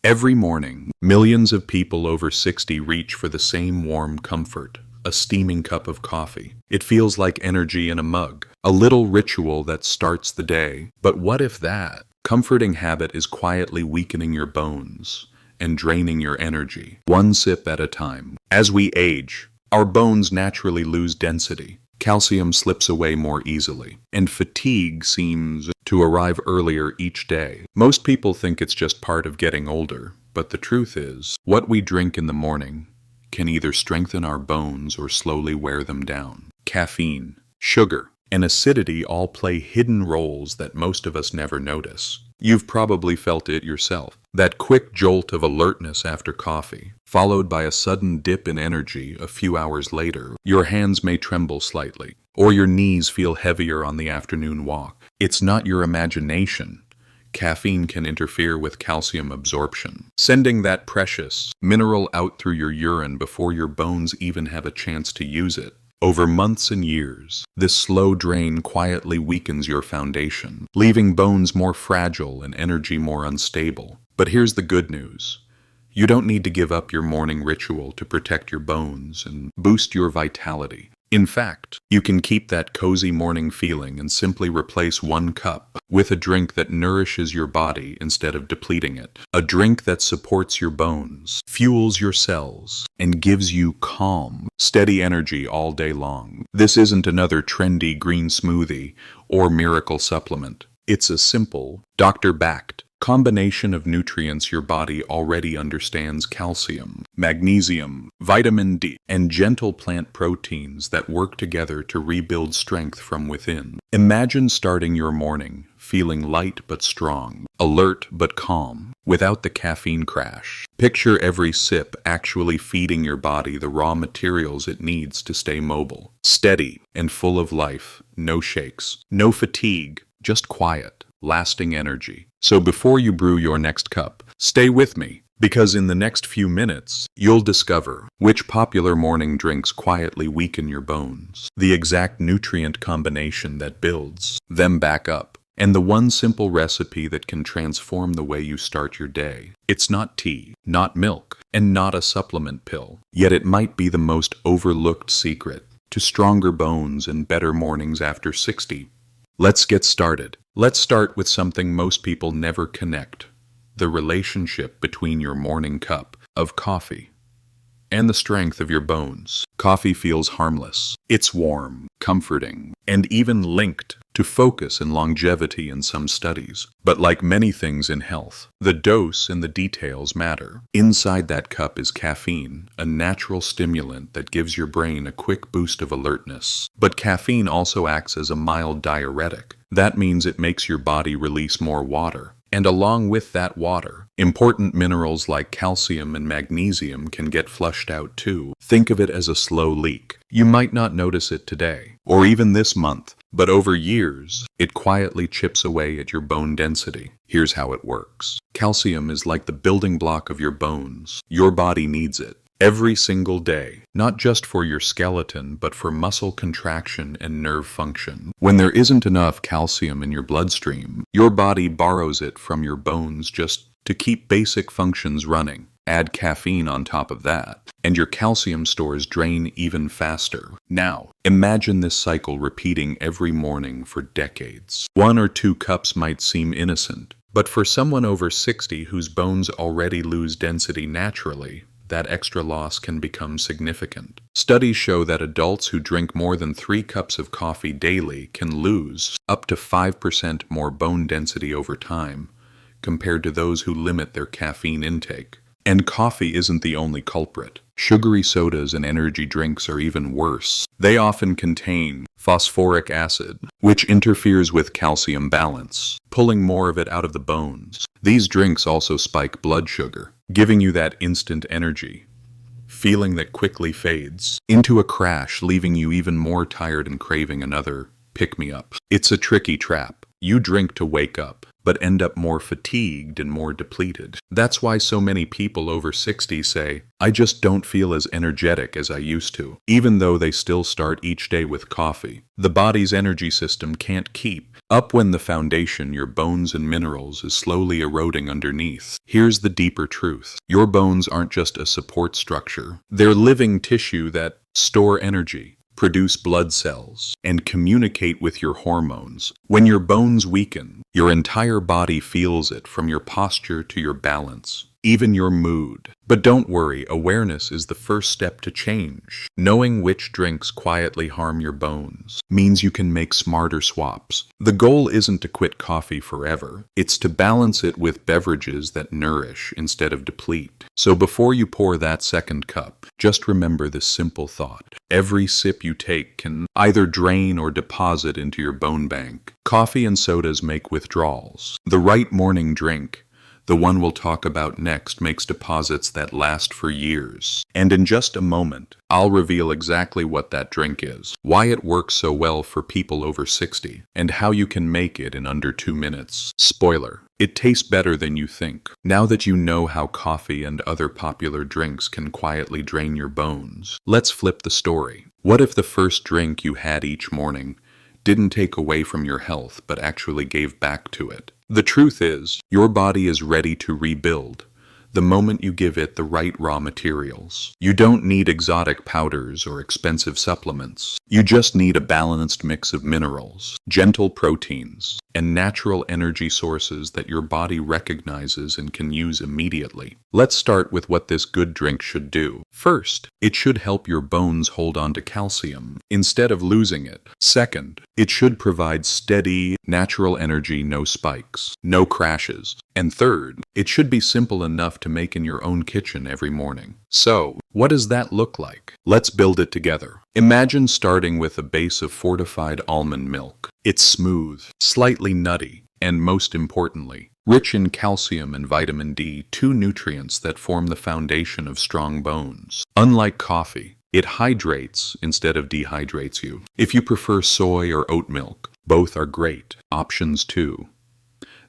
Every morning, millions of people over 60 reach for the same warm comfort, a steaming cup of coffee. It feels like energy in a mug, a little ritual that starts the day. But what if that comforting habit is quietly weakening your bones and draining your energy, one sip at a time? As we age, our bones naturally lose density. Calcium slips away more easily, and fatigue seems to arrive earlier each day. Most people think it's just part of getting older, but the truth is, what we drink in the morning can either strengthen our bones or slowly wear them down. Caffeine, sugar, and acidity all play hidden roles that most of us never notice. You've probably felt it yourself. That quick jolt of alertness after coffee, followed by a sudden dip in energy a few hours later. Your hands may tremble slightly, or your knees feel heavier on the afternoon walk. It's not your imagination. Caffeine can interfere with calcium absorption, sending that precious mineral out through your urine before your bones even have a chance to use it. Over months and years, this slow drain quietly weakens your foundation, leaving bones more fragile and energy more unstable. But here's the good news. You don't need to give up your morning ritual to protect your bones and boost your vitality. In fact, you can keep that cozy morning feeling and simply replace one cup with a drink that nourishes your body instead of depleting it. A drink that supports your bones, fuels your cells, and gives you calm, steady energy all day long. This isn't another trendy green smoothie or miracle supplement. It's a simple, doctor-backed combination of nutrients your body already understands: calcium, magnesium, vitamin D, and gentle plant proteins that work together to rebuild strength from within. Imagine starting your morning feeling light but strong, alert but calm, without the caffeine crash. Picture every sip actually feeding your body the raw materials it needs to stay mobile, steady, and full of life. No shakes, no fatigue, just quiet, lasting energy. So before you brew your next cup, stay with me, because in the next few minutes, you'll discover which popular morning drinks quietly weaken your bones, the exact nutrient combination that builds them back up, and the one simple recipe that can transform the way you start your day. It's not tea, not milk, and not a supplement pill, yet it might be the most overlooked secret to stronger bones and better mornings after 60. Let's get started. Let's start with something most people never connect: the relationship between your morning cup of coffee and the strength of your bones. Coffee feels harmless. It's warm, comforting, and even linked to focus and longevity in some studies. But like many things in health, the dose and the details matter. Inside that cup is caffeine, a natural stimulant that gives your brain a quick boost of alertness. But caffeine also acts as a mild diuretic. That means it makes your body release more water. And along with that water, important minerals like calcium and magnesium can get flushed out too. Think of it as a slow leak. You might not notice it today, or even this month, but over years, it quietly chips away at your bone density. Here's how it works. Calcium is like the building block of your bones. Your body needs it every single day, not just for your skeleton, but for muscle contraction and nerve function. When there isn't enough calcium in your bloodstream, your body borrows it from your bones just to keep basic functions running. Add caffeine on top of that, and your calcium stores drain even faster. Now, imagine this cycle repeating every morning for decades. 1 or 2 cups might seem innocent, but for someone over 60 whose bones already lose density naturally, that extra loss can become significant. Studies show that adults who drink more than 3 cups of coffee daily can lose up to 5% more bone density over time, compared to those who limit their caffeine intake. And coffee isn't the only culprit. Sugary sodas and energy drinks are even worse. They often contain phosphoric acid, which interferes with calcium balance, pulling more of it out of the bones. These drinks also spike blood sugar, giving you that instant energy, feeling that quickly fades into a crash, leaving you even more tired and craving another pick-me-up. It's a tricky trap. You drink to wake up, but end up more fatigued and more depleted. That's why so many people over 60 say, I just don't feel as energetic as I used to, even though they still start each day with coffee. The body's energy system can't keep up when the foundation, your bones and minerals, is slowly eroding underneath. Here's the deeper truth. Your bones aren't just a support structure. They're living tissue that store energy, produce blood cells, and communicate with your hormones. When your bones weaken, your entire body feels it, from your posture to your balance, even your mood. But don't worry, awareness is the first step to change. Knowing which drinks quietly harm your bones means you can make smarter swaps. The goal isn't to quit coffee forever. It's to balance it with beverages that nourish instead of deplete. So before you pour that second cup, just remember this simple thought. Every sip you take can either drain or deposit into your bone bank. Coffee and sodas make withdrawals. The right morning drink, the one we'll talk about next, makes deposits that last for years. And in just a moment, I'll reveal exactly what that drink is, why it works so well for people over 60, and how you can make it in under 2 minutes. Spoiler: it tastes better than you think. Now that you know how coffee and other popular drinks can quietly drain your bones, let's flip the story. What if the first drink you had each morning didn't take away from your health, but actually gave back to it? The truth is, your body is ready to rebuild the moment you give it the right raw materials. You don't need exotic powders or expensive supplements. You just need a balanced mix of minerals, gentle proteins, and natural energy sources that your body recognizes and can use immediately. Let's start with what this good drink should do. First, it should help your bones hold on to calcium instead of losing it. Second, it should provide steady, natural energy, no spikes, no crashes. And third, it should be simple enough to make in your own kitchen every morning. So, what does that look like? Let's build it together. Imagine starting with a base of fortified almond milk. It's smooth, slightly nutty, and most importantly, rich in calcium and vitamin D, two nutrients that form the foundation of strong bones. Unlike coffee, it hydrates instead of dehydrates you. If you prefer soy or oat milk, both are great options too.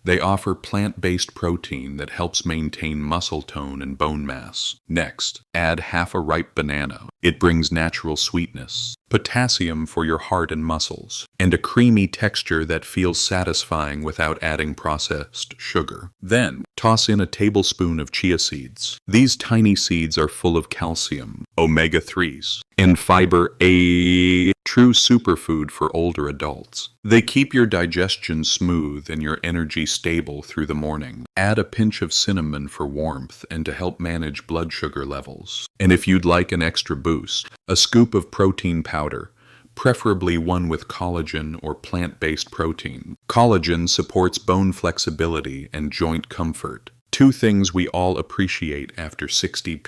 They offer plant-based protein that helps maintain muscle tone and bone mass. Next, add half a ripe banana. It brings natural sweetness, potassium for your heart and muscles, and a creamy texture that feels satisfying without adding processed sugar. Then, toss in a tablespoon of chia seeds. These tiny seeds are full of calcium, omega-3s, and fiber, a true superfood for older adults. They keep your digestion smooth and your energy stable through the morning. Add a pinch of cinnamon for warmth and to help manage blood sugar levels. And if you'd like an extra boost, a scoop of protein powder, preferably one with collagen or plant-based protein. Collagen supports bone flexibility and joint comfort, two things we all appreciate after 60.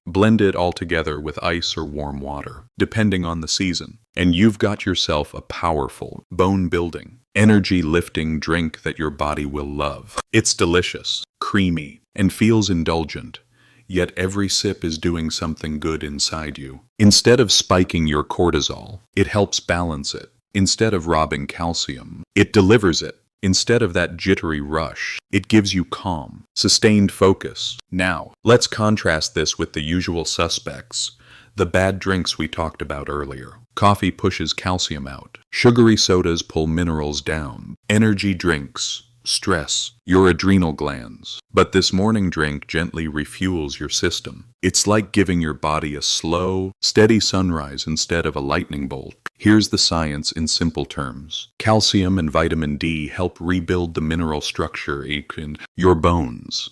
Blend it all together with ice or warm water, depending on the season, and you've got yourself a powerful, bone-building, energy-lifting drink that your body will love. It's delicious, creamy, and feels indulgent, yet every sip is doing something good inside you. Instead of spiking your cortisol, it helps balance it. Instead of robbing calcium, it delivers it. Instead of that jittery rush, it gives you calm, sustained focus. Now, let's contrast this with the usual suspects, the bad drinks we talked about earlier. Coffee pushes calcium out. Sugary sodas pull minerals down. Energy drinks stress your adrenal glands. But this morning drink gently refuels your system. It's like giving your body a slow, steady sunrise instead of a lightning bolt. Here's the science in simple terms. Calcium and vitamin D help rebuild the mineral structure in your bones.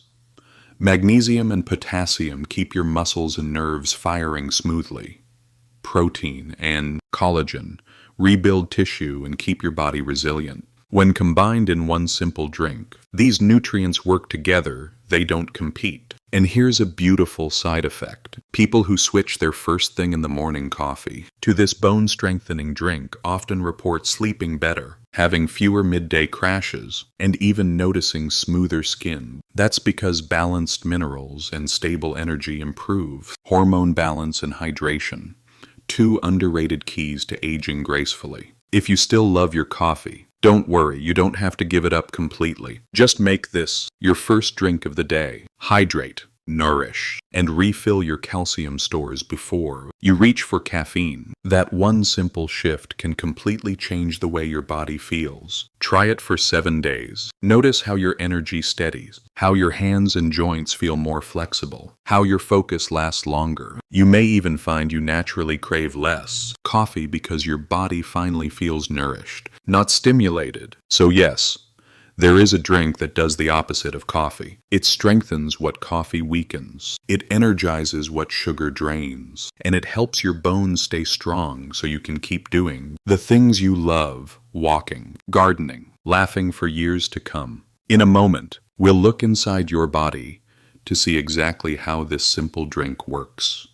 Magnesium and potassium keep your muscles and nerves firing smoothly. Protein and collagen rebuild tissue and keep your body resilient. When combined in one simple drink, these nutrients work together, they don't compete. And here's a beautiful side effect. People who switch their first thing in the morning coffee to this bone-strengthening drink often report sleeping better, having fewer midday crashes, and even noticing smoother skin. That's because balanced minerals and stable energy improve hormone balance and hydration, two underrated keys to aging gracefully. If you still love your coffee, Don't worry, you don't have to give it up completely. Just make this your first drink of the day. Hydrate, nourish, and refill your calcium stores before you reach for caffeine. That one simple shift can completely change the way your body feels. Try it for 7 days. Notice how your energy steadies, how your hands and joints feel more flexible, how your focus lasts longer. You may even find you naturally crave less coffee because your body finally feels nourished, not stimulated. So yes, there is a drink that does the opposite of coffee. It strengthens what coffee weakens. It energizes what sugar drains. And it helps your bones stay strong so you can keep doing the things you love: walking, gardening, laughing for years to come. In a moment, we'll look inside your body to see exactly how this simple drink works.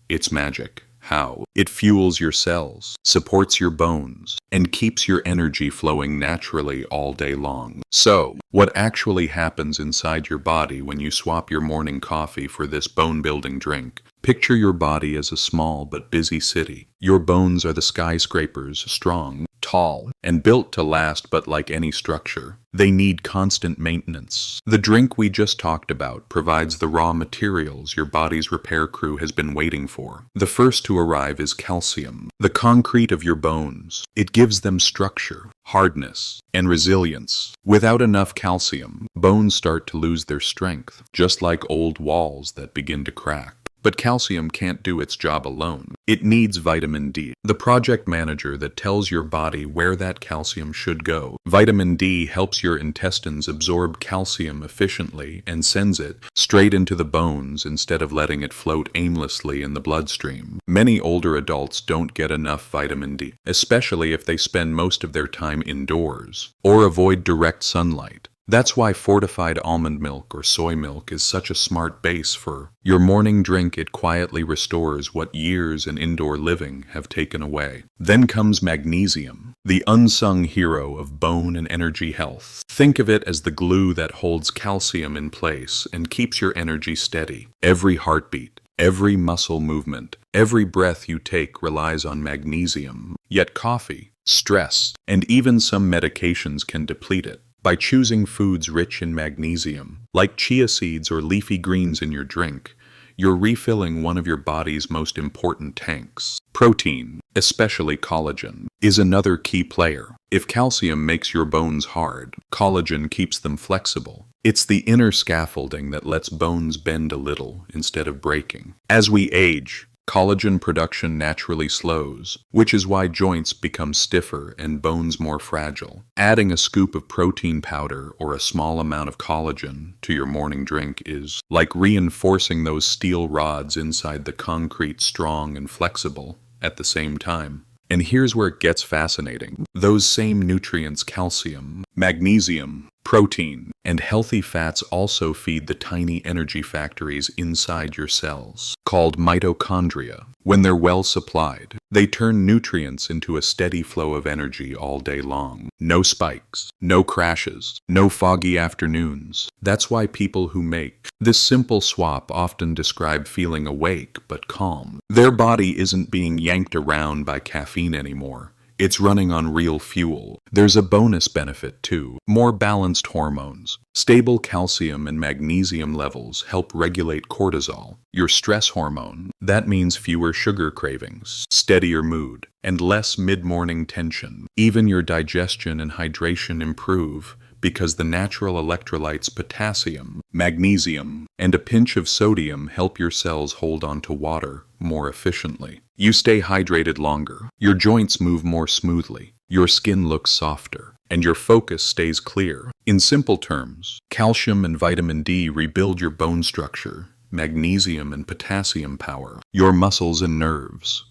It's magic. How it fuels your cells, supports your bones, and keeps your energy flowing naturally all day long. So, what actually happens inside your body when you swap your morning coffee for this bone-building drink? Picture your body as a small but busy city. Your bones are the skyscrapers, strong, tall, and built to last, but like any structure, they need constant maintenance. The drink we just talked about provides the raw materials your body's repair crew has been waiting for. The first to arrive is calcium, the concrete of your bones. It gives them structure, hardness, and resilience. Without enough calcium, bones start to lose their strength, just like old walls that begin to crack. But calcium can't do its job alone. It needs vitamin D, the project manager that tells your body where that calcium should go. Vitamin D helps your intestines absorb calcium efficiently and sends it straight into the bones instead of letting it float aimlessly in the bloodstream. Many older adults don't get enough vitamin D, especially if they spend most of their time indoors or avoid direct sunlight. That's why fortified almond milk or soy milk is such a smart base for your morning drink. It quietly restores what years in indoor living have taken away. Then comes magnesium, the unsung hero of bone and energy health. Think of it as the glue that holds calcium in place and keeps your energy steady. Every heartbeat, every muscle movement, every breath you take relies on magnesium. Yet coffee, stress, and even some medications can deplete it. By choosing foods rich in magnesium, like chia seeds or leafy greens in your drink, you're refilling one of your body's most important tanks. Protein, especially collagen, is another key player. If calcium makes your bones hard, collagen keeps them flexible. It's the inner scaffolding that lets bones bend a little instead of breaking. As we age, collagen production naturally slows, which is why joints become stiffer and bones more fragile. Adding a scoop of protein powder or a small amount of collagen to your morning drink is like reinforcing those steel rods inside the concrete, strong and flexible at the same time. And here's where it gets fascinating. Those same nutrients, calcium, magnesium, protein, and healthy fats also feed the tiny energy factories inside your cells, called mitochondria. When they're well supplied, they turn nutrients into a steady flow of energy all day long. No spikes, no crashes, no foggy afternoons. That's why people who make this simple swap often describe feeling awake but calm. Their body isn't being yanked around by caffeine anymore. It's running on real fuel. There's a bonus benefit too: more balanced hormones. Stable calcium and magnesium levels help regulate cortisol, your stress hormone. That means fewer sugar cravings, steadier mood, and less mid-morning tension. Even your digestion and hydration improve because the natural electrolytes potassium, magnesium, and a pinch of sodium help your cells hold on to water more efficiently. You stay hydrated longer, your joints move more smoothly, your skin looks softer, and your focus stays clear. In simple terms, calcium and vitamin D rebuild your bone structure, magnesium and potassium power your muscles and nerves,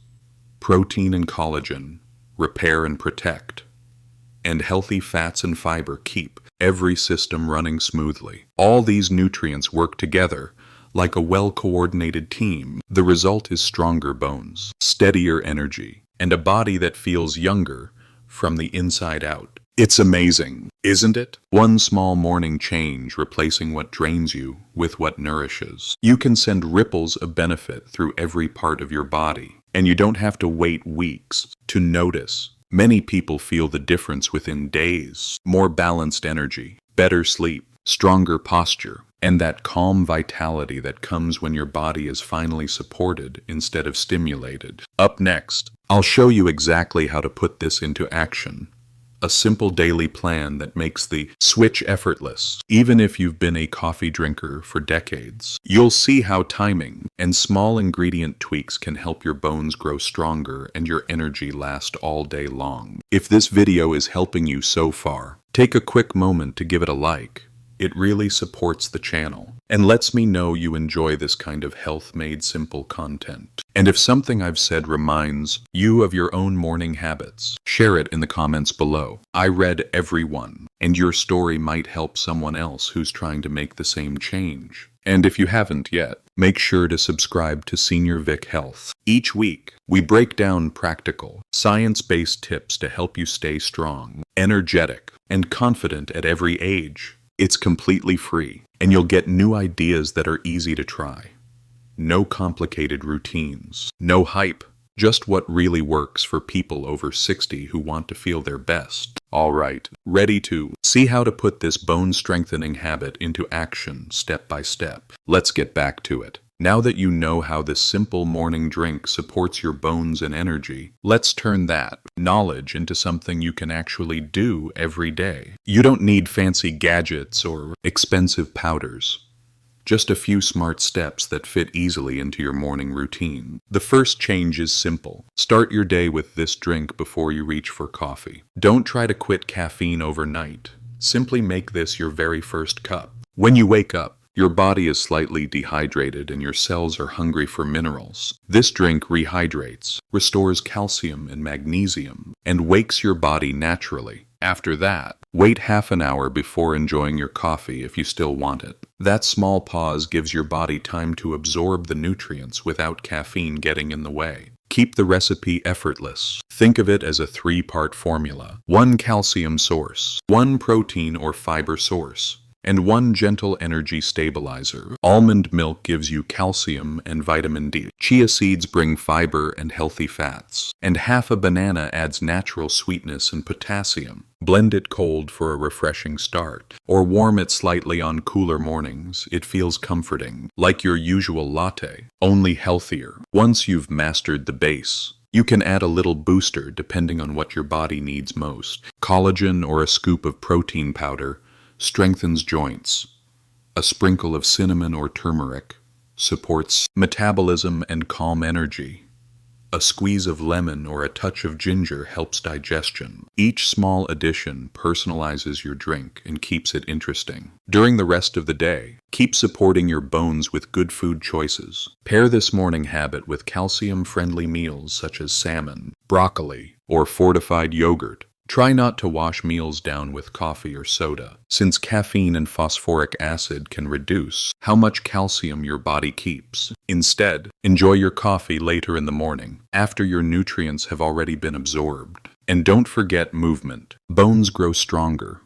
protein and collagen repair and protect, and healthy fats and fiber keep every system running smoothly. All these nutrients work together like a well-coordinated team. The result is stronger bones, steadier energy, and a body that feels younger from the inside out. It's amazing, isn't it? One small morning change replacing what drains you with what nourishes. You can send ripples of benefit through every part of your body, and you don't have to wait weeks to notice Many people feel the difference within days. More balanced energy, better sleep, stronger posture, and that calm vitality that comes when your body is finally supported instead of stimulated. Up next, I'll show you exactly how to put this into action. A simple daily plan that makes the switch effortless, even if you've been a coffee drinker for decades. You'll see how timing and small ingredient tweaks can help your bones grow stronger and your energy last all day long. If this video is helping you so far, take a quick moment to give it a like. It really supports the channel and lets me know you enjoy this kind of health made simple content. And if something I've said reminds you of your own morning habits, share it in the comments below. I read every one, and your story might help someone else who's trying to make the same change. And if you haven't yet, make sure to subscribe to Senior Vic Health. Each week, we break down practical, science-based tips to help you stay strong, energetic, and confident at every age. It's completely free, and you'll get new ideas that are easy to try. No complicated routines, no hype, just what really works for people over 60 who want to feel their best. All right, ready to see how to put this bone-strengthening habit into action step by step. Let's get back to it. Now that you know how this simple morning drink supports your bones and energy, let's turn that knowledge into something you can actually do every day. You don't need fancy gadgets or expensive powders. Just a few smart steps that fit easily into your morning routine. The first change is simple. Start your day with this drink before you reach for coffee. Don't try to quit caffeine overnight. Simply make this your very first cup. When you wake up, your body is slightly dehydrated and your cells are hungry for minerals. This drink rehydrates, restores calcium and magnesium, and wakes your body naturally. After that, wait half an hour before enjoying your coffee if you still want it. That small pause gives your body time to absorb the nutrients without caffeine getting in the way. Keep the recipe effortless. Think of it as a 3-part formula. 1 calcium source, 1 protein or fiber source, and 1 gentle energy stabilizer. Almond milk gives you calcium and vitamin D. Chia seeds bring fiber and healthy fats. And half a banana adds natural sweetness and potassium. Blend it cold for a refreshing start, or warm it slightly on cooler mornings. It feels comforting, like your usual latte, only healthier. Once you've mastered the base, you can add a little booster depending on what your body needs most. Collagen or a scoop of protein powder strengthens joints. A sprinkle of cinnamon or turmeric supports metabolism and calm energy. A squeeze of lemon or a touch of ginger helps digestion. Each small addition personalizes your drink and keeps it interesting. During the rest of the day, keep supporting your bones with good food choices. Pair this morning habit with calcium-friendly meals such as salmon, broccoli, or fortified yogurt. Try not to wash meals down with coffee or soda, since caffeine and phosphoric acid can reduce how much calcium your body keeps. Instead, enjoy your coffee later in the morning, after your nutrients have already been absorbed. And don't forget movement. Bones grow stronger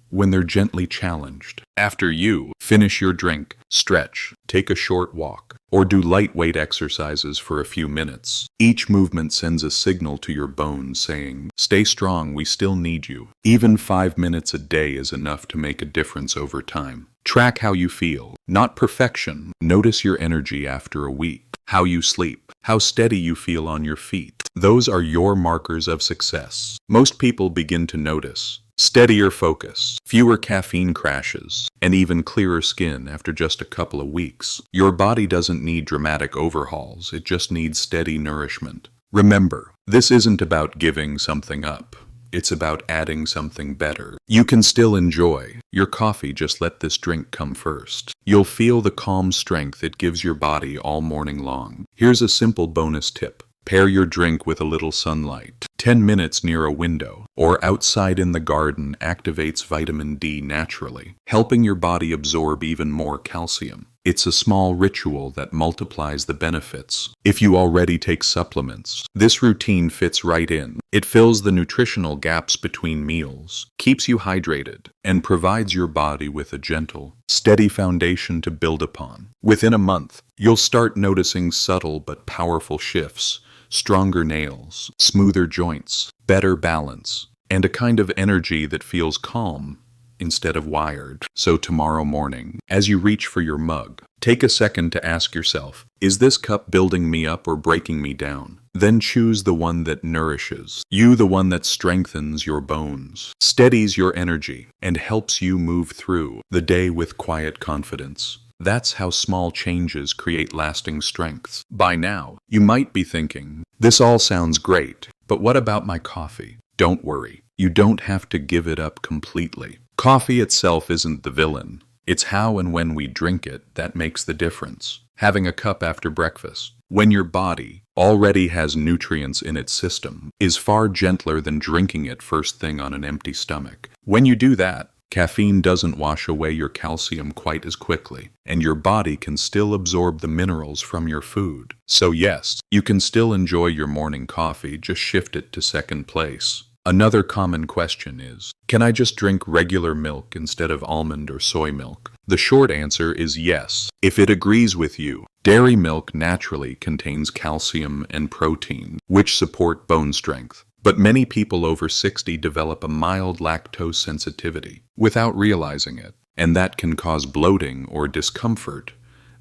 when they're gently challenged. After you finish your drink, stretch, take a short walk, or do lightweight exercises for a few minutes. Each movement sends a signal to your bones saying, "Stay strong, we still need you." Even 5 minutes a day is enough to make a difference over time. Track how you feel, not perfection. Notice your energy after a week, how you sleep, how steady you feel on your feet. Those are your markers of success. Most people begin to notice steadier focus, fewer caffeine crashes, and even clearer skin after just a couple of weeks. Your body doesn't need dramatic overhauls, it just needs steady nourishment. Remember, this isn't about giving something up. It's about adding something better. You can still enjoy your coffee, just let this drink come first. You'll feel the calm strength it gives your body all morning long. Here's a simple bonus tip. Pair your drink with a little sunlight. 10 minutes near a window or outside in the garden activates vitamin D naturally, helping your body absorb even more calcium. It's a small ritual that multiplies the benefits. If you already take supplements, this routine fits right in. It fills the nutritional gaps between meals, keeps you hydrated, and provides your body with a gentle, steady foundation to build upon. Within a month, you'll start noticing subtle but powerful shifts. stronger nails, smoother joints, better balance, and a kind of energy that feels calm instead of wired. So tomorrow morning, as you reach for your mug, take a second to ask yourself, is this cup building me up or breaking me down? Then choose the one that nourishes you, the one that strengthens your bones, steadies your energy, and helps you move through the day with quiet confidence. That's how small changes create lasting strength. By now, you might be thinking, this all sounds great, but what about my coffee? Don't worry, you don't have to give it up completely. Coffee itself isn't the villain. It's how and when we drink it that makes the difference. Having a cup after breakfast, when your body already has nutrients in its system, is far gentler than drinking it first thing on an empty stomach. When you do that, caffeine doesn't wash away your calcium quite as quickly, and your body can still absorb the minerals from your food. So yes, you can still enjoy your morning coffee, just shift it to second place. Another common question is, can I just drink regular milk instead of almond or soy milk? The short answer is yes, if it agrees with you. Dairy milk naturally contains calcium and protein, which support bone strength. But many people over 60 develop a mild lactose sensitivity without realizing it, and that can cause bloating or discomfort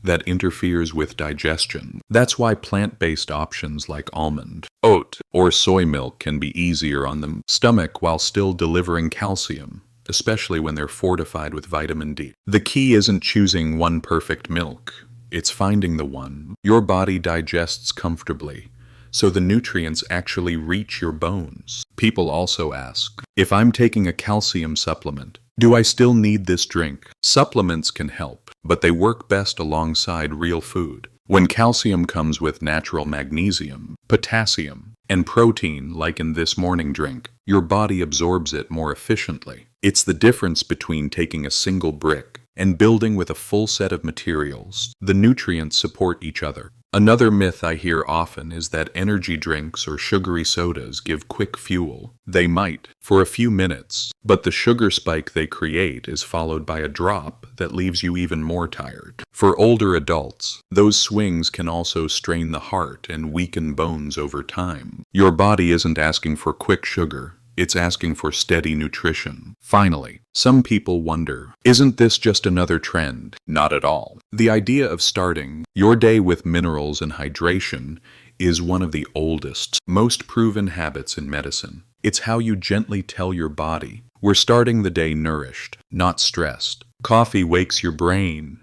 that interferes with digestion. That's why plant-based options like almond, oat, or soy milk can be easier on the stomach while still delivering calcium, especially when they're fortified with vitamin D. The key isn't choosing one perfect milk, it's finding the one your body digests comfortably, so the nutrients actually reach your bones. People also ask, if I'm taking a calcium supplement, do I still need this drink? Supplements can help, but they work best alongside real food. When calcium comes with natural magnesium, potassium, and protein, like in this morning drink, your body absorbs it more efficiently. It's the difference between taking a single brick and building with a full set of materials. The nutrients support each other. Another myth I hear often is that energy drinks or sugary sodas give quick fuel. They might, for a few minutes, but the sugar spike they create is followed by a drop that leaves you even more tired. For older adults, those swings can also strain the heart and weaken bones over time. Your body isn't asking for quick sugar. It's asking for steady nutrition. Finally, some people wonder, isn't this just another trend? Not at all. The idea of starting your day with minerals and hydration is one of the oldest, most proven habits in medicine. It's how you gently tell your body, we're starting the day nourished, not stressed. Coffee wakes your brain.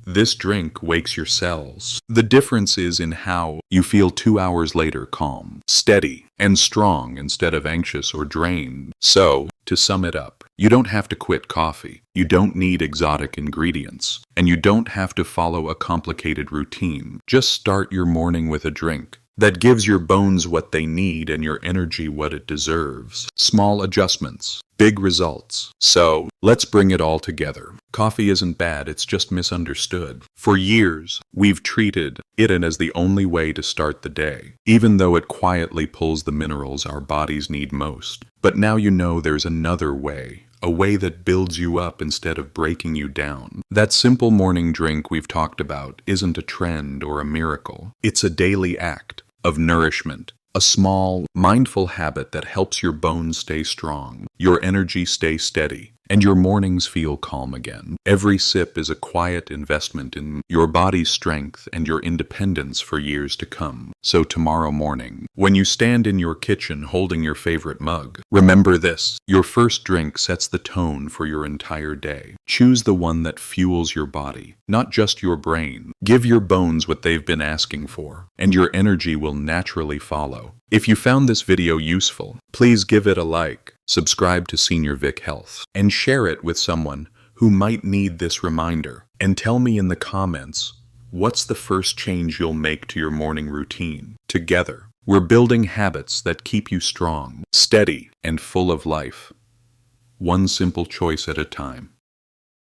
This drink wakes your cells. The difference is in how you feel 2 hours later, calm, steady, and strong instead of anxious or drained. So, to sum it up, you don't have to quit coffee. You don't need exotic ingredients. And you don't have to follow a complicated routine. Just start your morning with a drink that gives your bones what they need and your energy what it deserves. Small adjustments, big results. So, let's bring it all together. Coffee isn't bad, it's just misunderstood. For years, we've treated it as the only way to start the day, even though it quietly pulls the minerals our bodies need most. But now you know there's another way. A way that builds you up instead of breaking you down. That simple morning drink we've talked about isn't a trend or a miracle. It's a daily act of nourishment. A small, mindful habit that helps your bones stay strong, your energy stay steady, and your mornings feel calm again. Every sip is a quiet investment in your body's strength and your independence for years to come. So tomorrow morning, when you stand in your kitchen holding your favorite mug, remember this: your first drink sets the tone for your entire day. Choose the one that fuels your body, not just your brain. Give your bones what they've been asking for, and your energy will naturally follow. If you found this video useful, please give it a like, subscribe to Senior Vic Health, and share it with someone who might need this reminder. And tell me in the comments, what's the first change you'll make to your morning routine? Together, we're building habits that keep you strong, steady, and full of life. One simple choice at a time.